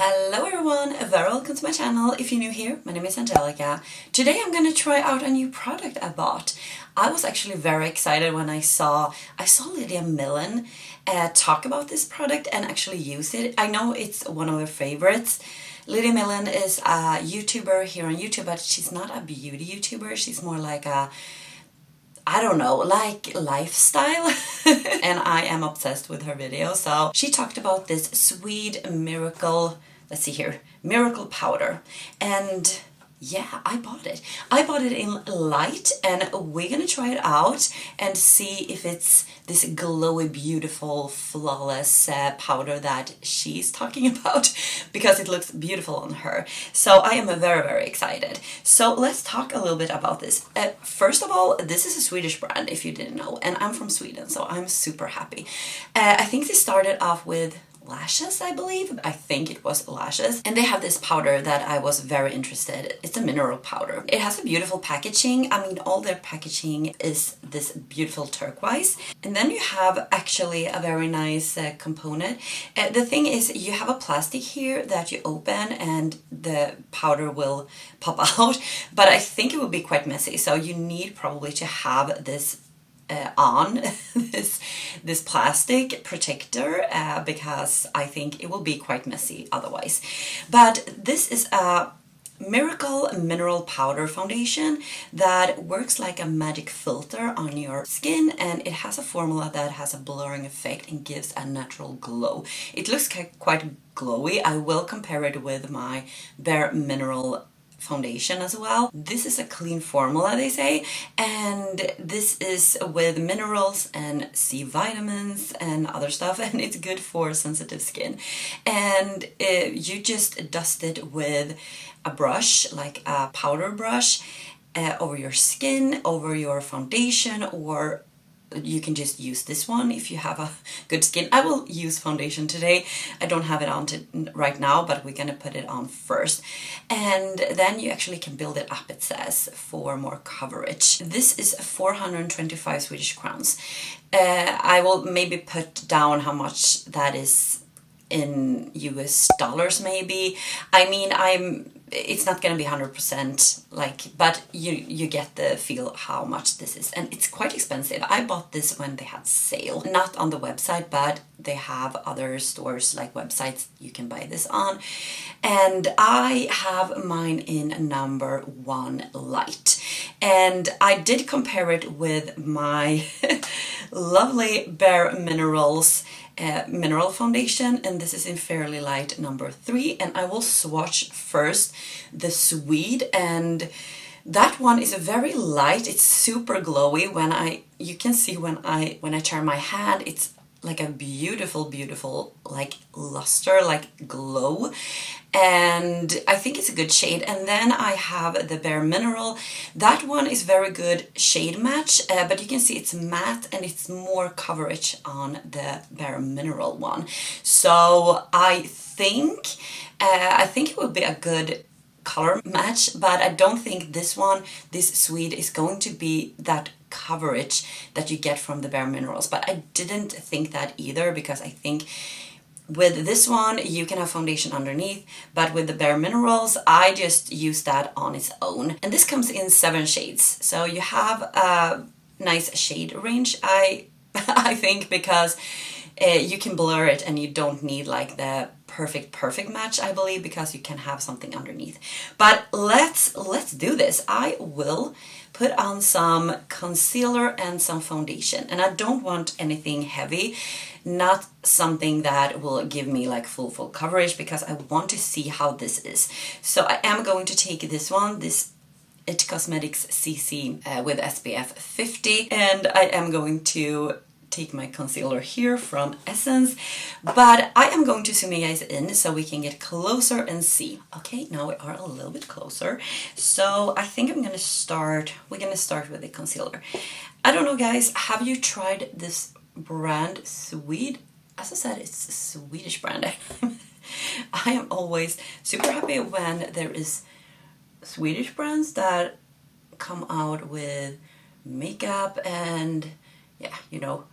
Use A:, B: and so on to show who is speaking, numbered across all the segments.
A: Hello everyone, very welcome to my channel. If you're new here, my name is Angelica. Today I'm gonna try out a new product I bought. I was actually very excited when I saw Lydia Millen talk about this product and actually use it. I know it's one of her favorites. Lydia Millen is a YouTuber here on YouTube, but she's not a beauty YouTuber. She's more like a, I don't know, like lifestyle. And I am obsessed with her videos. So she talked about this Sweed Miracle, let's see here, Miracle Powder. And yeah, I bought it. I bought it in light and we're gonna try it out and see if it's this glowy, beautiful, flawless powder that she's talking about, because it looks beautiful on her. So I am very, very excited. So let's talk a little bit about this. First of all, this is a Swedish brand, if you didn't know, and I'm from Sweden, so I'm super happy. I think they started off with lashes, I believe. I think it was lashes. And they have this powder that I was very interested. It's a mineral powder. It has a beautiful packaging. I mean, all their packaging is this beautiful turquoise. And then you have actually a very nice component. The thing is, you have a plastic here that you open and the powder will pop out. But I think it will be quite messy. So you need probably to have this on this plastic protector because I think it will be quite messy otherwise. But this is a Miracle Mineral Powder Foundation that works like a magic filter on your skin, and it has a formula that has a blurring effect and gives a natural glow. It looks quite glowy. I will compare it with my Bare Mineral foundation as well. This is a clean formula, they say, and this is with minerals and C vitamins and other stuff, and it's good for sensitive skin. And you just dust it with a brush, like a powder brush, over your skin, over your foundation, or you can just use this one if you have a good skin. I will use foundation today. I don't have it on right now, but we're gonna put it on first. And then you actually can build it up, it says, for more coverage. This is 425 Swedish crowns. I will maybe put down how much that is in US dollars maybe. I mean, it's not gonna be 100% like, but you get the feel how much this is, and it's quite expensive. I bought this when they had sale, not on the website, but they have other stores like websites you can buy this on, and I have mine in number 1 light, and I did compare it with my lovely Bare Minerals mineral foundation, and this is in Fairly Light number 3, and I will swatch first the Sweed, and that one is very light. It's super glowy. You can see when I turn my hand, it's like a beautiful like luster, like glow, and I think it's a good shade. And then I have the Bare Mineral. That one is very good shade match, but you can see it's matte and it's more coverage on the Bare Mineral one. So I think it would be a good color match, but I don't think this Sweed is going to be that coverage that you get from the Bare Minerals. But I didn't think that either, because I think with this one you can have foundation underneath, but with the Bare Minerals I just use that on its own. And this comes in 7 shades, so you have a nice shade range, I think, because you can blur it and you don't need like the perfect match, I believe, because you can have something underneath. But let's do this. I will put on some concealer and some foundation, and I don't want anything heavy, not something that will give me like full coverage, because I want to see how this is. So I am going to take this one, this It Cosmetics CC with SPF 50, and I am going to take my concealer here from Essence, but I am going to zoom you guys in so we can get closer and see. Okay, now we are a little bit closer. So I think we're gonna start with the concealer. I don't know, guys, have you tried this brand Sweed? As I said, it's a Swedish brand. I am always super happy when there is Swedish brands that come out with makeup, and yeah, you know,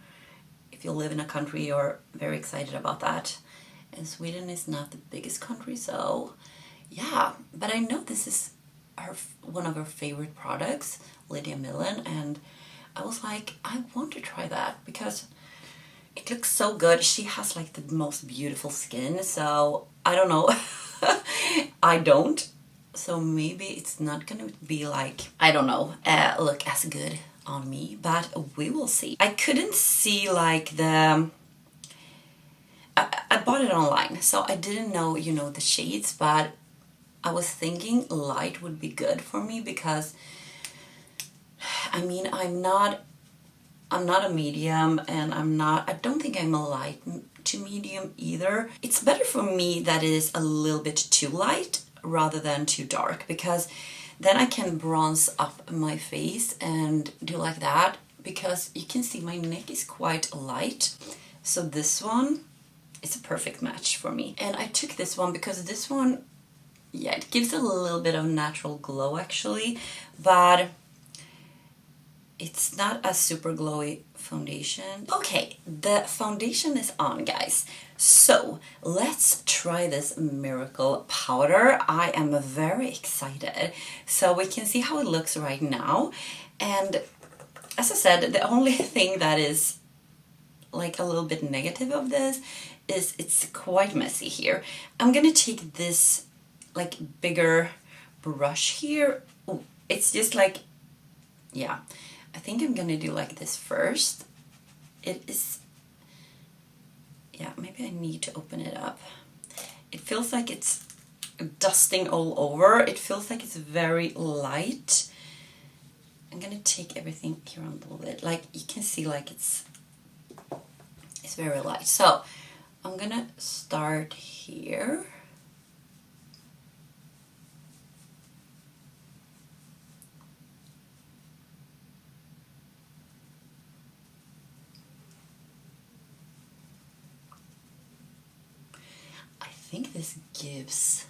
A: if you live in a country, you're very excited about that. and Sweden is not the biggest country, so yeah. But I know this is one of her favorite products, Lydia Millen, and I was like, I want to try that because it looks so good. She has like the most beautiful skin, so I don't know. I don't. So maybe it's not gonna be like, I don't know, look as good on me, but we will see. I couldn't see like I bought it online, so I didn't know, you know, the shades, but I was thinking light would be good for me because, I mean, I'm not a medium, and I don't think I'm a light to medium either. It's better for me that is a little bit too light rather than too dark, because then I can bronze up my face and do like that, because you can see my neck is quite light. So this one is a perfect match for me. And I took this one because this one, yeah, it gives a little bit of natural glow actually, but it's not a super glowy foundation. Okay, the foundation is on, guys. So let's try this Miracle Powder. I am very excited. So we can see how it looks right now. And as I said, the only thing that is like a little bit negative of this is it's quite messy here. I'm gonna take this like bigger brush here. Ooh, it's just like, yeah. I think I'm gonna do like this first. It is, yeah, maybe I need to open it up. It feels like it's dusting all over. It feels like it's very light. I'm gonna take everything here a little bit. Like you can see, like it's very light. So I'm gonna start here. I think this gives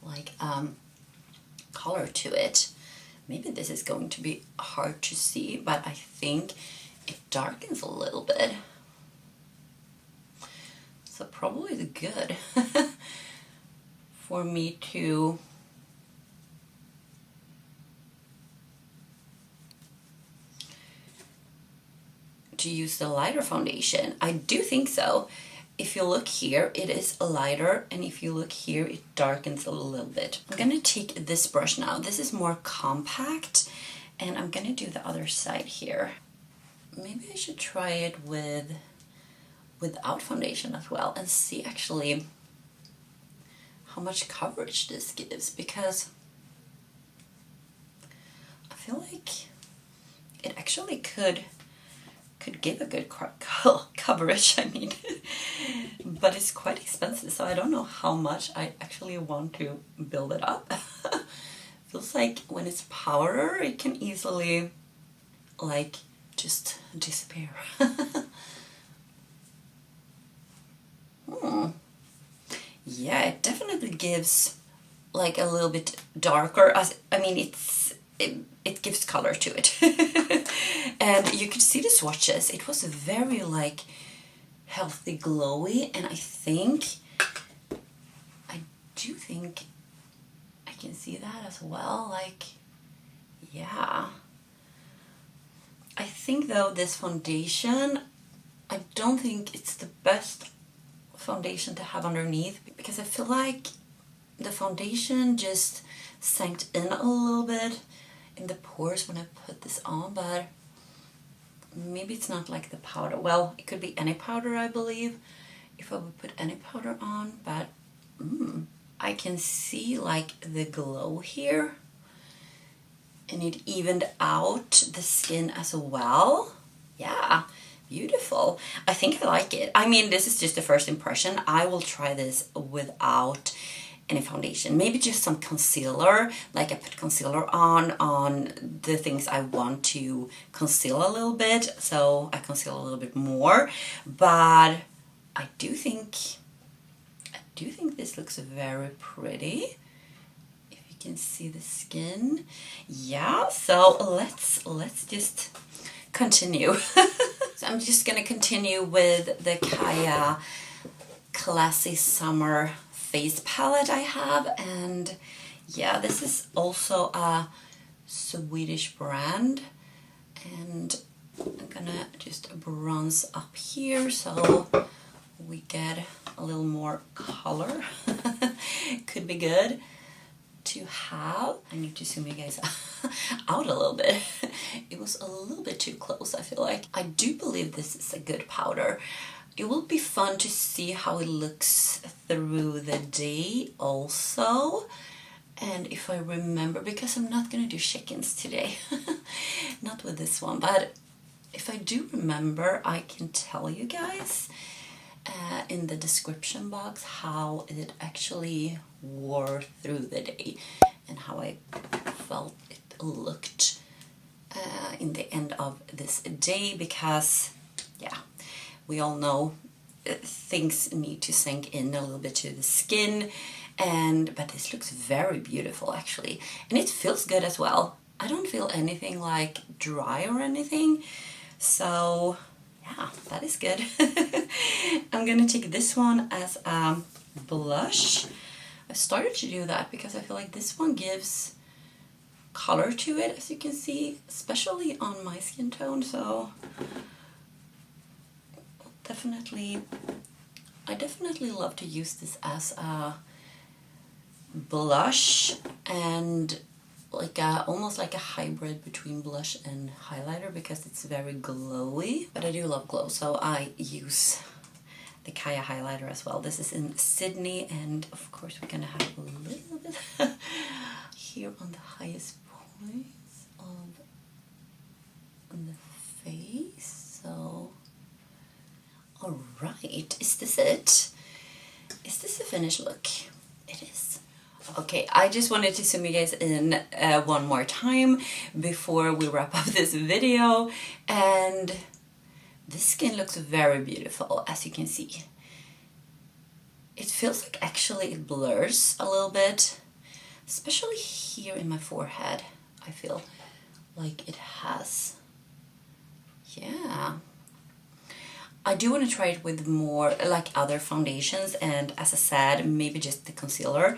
A: like color to it. Maybe this is going to be hard to see, but I think it darkens a little bit. So probably good for me to use the lighter foundation. I do think so. If you look here, it is lighter, and if you look here, it darkens a little bit. I'm gonna take this brush now. This is more compact, and I'm gonna do the other side here. Maybe I should try it without foundation as well and see actually how much coverage this gives, because I feel like it actually could give a good coverage, I mean. But it's quite expensive, so I don't know how much I actually want to build it up. Feels like when it's powder, it can easily like just disappear. Yeah, it definitely gives like a little bit darker. I mean, it gives color to it. And you could see the swatches. It was very like healthy, glowy, and I do think I can see that as well. Like, yeah. I think though this foundation, I don't think it's the best foundation to have underneath, because I feel like the foundation just sank in a little bit in the pores when I put this on, but maybe it's not like the powder. Well, it could be any powder, I believe, if I would put any powder on, but I can see like the glow here, and it evened out the skin as well. Yeah, beautiful. I think I like it. I mean, this is just the first impression. I will try this without any foundation, maybe just some concealer. Like I put concealer on the things I want to conceal a little bit, so I conceal a little bit more. But I do think this looks very pretty. If you can see the skin, yeah. So let's just continue. So I'm just gonna continue with the Kaya classy summer face palette I have, and yeah, this is also a Swedish brand, and I'm gonna just bronze up here so we get a little more color. Could be good to have. I need to zoom you guys out a little bit. It was a little bit too close, I feel like. I do believe this is a good powder. It will be fun to see how it looks through the day also. And if I remember, because I'm not gonna do chickens today, not with this one, but if I do remember, I can tell you guys in the description box how it actually wore through the day and how I felt it looked in the end of this day, because yeah, we all know things need to sink in a little bit to the skin, but this looks very beautiful actually, and it feels good as well. I don't feel anything like dry or anything, so yeah, that is good. I'm gonna take this one as a blush. I started to do that because I feel like this one gives color to it, as you can see, especially on my skin tone, so I definitely love to use this as a blush, and like almost like a hybrid between blush and highlighter, because it's very glowy. But I do love glow, so I use the Kaya highlighter as well. This is in Sydney, and of course we're gonna have a little bit here on the highest points of the face. So alright, is this it? Is this the finished look? It is. Okay, I just wanted to zoom you guys in one more time before we wrap up this video, and this skin looks very beautiful, as you can see. It feels like actually it blurs a little bit, especially here in my forehead. I feel like it has, yeah. I do want to try it with more like other foundations, and as I said, maybe just the concealer.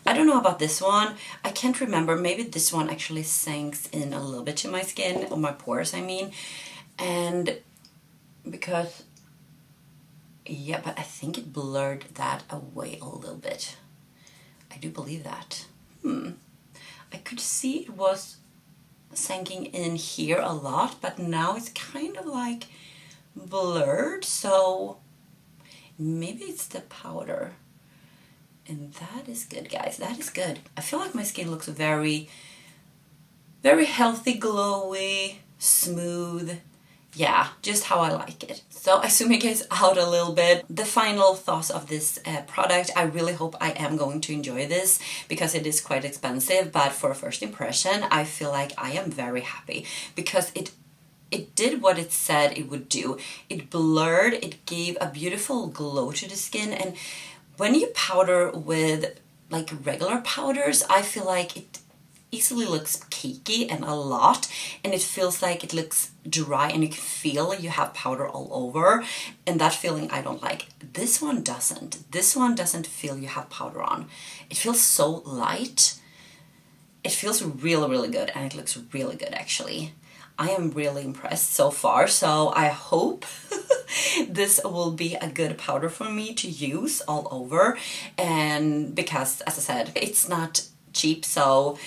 A: I don't know about this one. I can't remember. Maybe this one actually sinks in a little bit to my skin, or my pores I mean. And because, yeah, but I think it blurred that away a little bit. I do believe that. I could see it was sinking in here a lot, but now it's kind of like blurred, so maybe it's the powder, and that is good, guys. That is good. I feel like my skin looks very healthy, glowy, smooth. Yeah, just how I like it. So I zoom you guys out a little bit. The final thoughts of this product, I really hope I am going to enjoy this, because it is quite expensive, but for a first impression I feel like I am very happy, because it did what it said it would do. It blurred, it gave a beautiful glow to the skin, and when you powder with like regular powders, I feel like it easily looks cakey and a lot, and it feels like it looks dry, and you can feel you have powder all over, and that feeling I don't like. This one doesn't. This one doesn't feel you have powder on. It feels so light. It feels really good, and it looks really good actually. I am really impressed so far, so I hope this will be a good powder for me to use all over, and because, as I said, it's not cheap, so,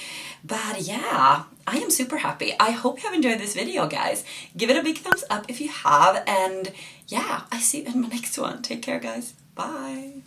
A: but yeah, I am super happy. I hope you have enjoyed this video, guys. Give it a big thumbs up if you have, and yeah, I see you in my next one. Take care, guys. Bye.